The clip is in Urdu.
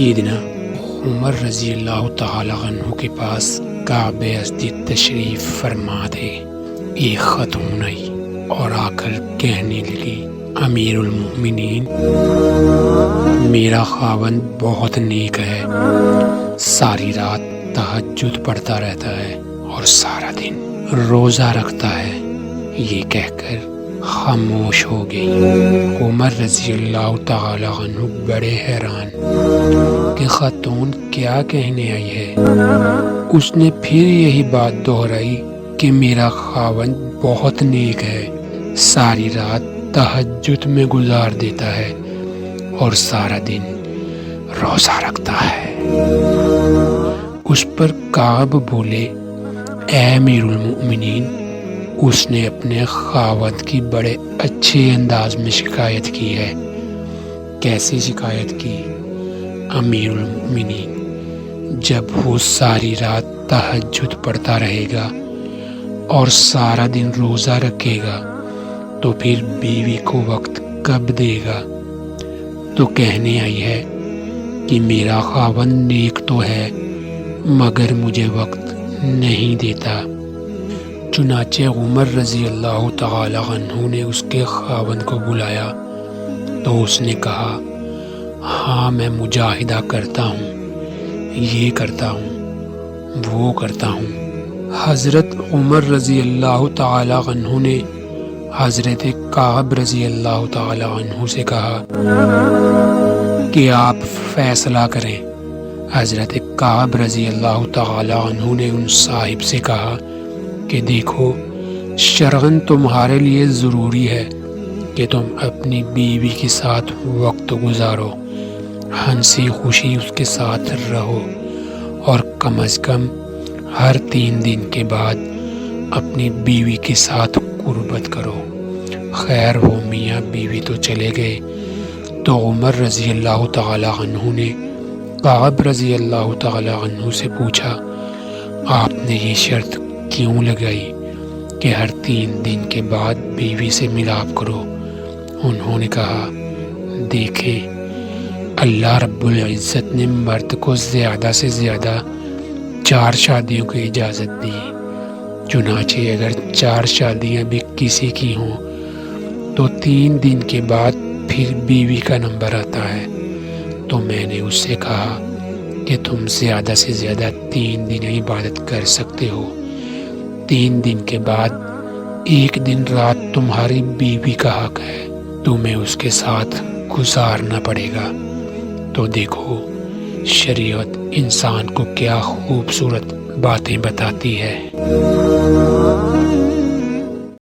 سیدنا عمر رضی اللہ تعالی عنہ کے پاس کعب ازدی تشریف فرما تھے۔ ایک خاتون آئی اور آ کر کہنے لگی، امیر المؤمنین، میرا خاوند بہت نیک ہے، ساری رات تہجد پڑھتا رہتا ہے اور سارا دن روزہ رکھتا ہے۔ یہ کہہ کر خاموش ہو گئی۔ عمر رضی اللہ تعالی عنہ بڑے حیران کہ خاتون کیا کہنے آئی ہے۔ اس نے پھر یہی بات دہرائی کہ میرا خاوند بہت نیک ہے، ساری رات تہجد میں گزار دیتا ہے اور سارا دن روزہ رکھتا ہے۔ اس پر کعب بولے، اے امیر المؤمنین، اس نے اپنے خاوند کی بڑے اچھے انداز میں شکایت کی ہے۔ کیسی شکایت کی؟ امیر المؤمنین، جب وہ ساری رات تہجد پڑھتا رہے گا اور سارا دن روزہ رکھے گا تو پھر بیوی کو وقت کب دے گا؟ تو کہنے آئی ہے کہ میرا خاوند نیک تو ہے مگر مجھے وقت نہیں دیتا۔ چنانچہ عمر رضی اللہ تعالی عنہ نے اس کے خاوند کو بلایا تو اس نے کہا، ہاں میں مجاہدہ کرتا ہوں، یہ کرتا ہوں، وہ کرتا ہوں۔ حضرت عمر رضی اللہ تعالی عنہ نے حضرت کعب رضی اللہ تعالی عنہ سے کہا کہ آپ فیصلہ کریں۔ حضرت کعب رضی اللہ تعالی عنہ نے ان صاحب سے کہا کہ دیکھو، شرعاً تمہارے لیے ضروری ہے کہ تم اپنی بیوی کے ساتھ وقت گزارو، ہنسی خوشی اس کے ساتھ رہو، اور کم از کم ہر 3 دن کے بعد اپنی بیوی کے ساتھ قربت کرو۔ خیر وہ میاں بیوی تو چلے گئے تو عمر رضی اللہ تعالی عنہ نے کعب رضی اللہ تعالی عنہ سے پوچھا، آپ نے یہ شرط کیوں لگائی کہ ہر 3 دن کے بعد بیوی سے ملاپ کرو؟ انہوں نے کہا، دیکھیں، اللہ رب العزت نے مرد کو زیادہ سے زیادہ 4 شادیوں کی اجازت دی، چنانچہ اگر 4 شادیاں بھی کسی کی ہوں تو 3 دن کے بعد پھر بیوی کا نمبر آتا ہے۔ تو میں نے اس سے کہا کہ تم زیادہ سے زیادہ 3 دن عبادت کر سکتے ہو، 3 دن کے بعد 1 دن رات تمہاری بیوی کا حق ہے، تمہیں اس کے ساتھ گزارنا پڑے گا۔ تو دیکھو شریعت انسان کو کیا خوبصورت باتیں بتاتی ہے۔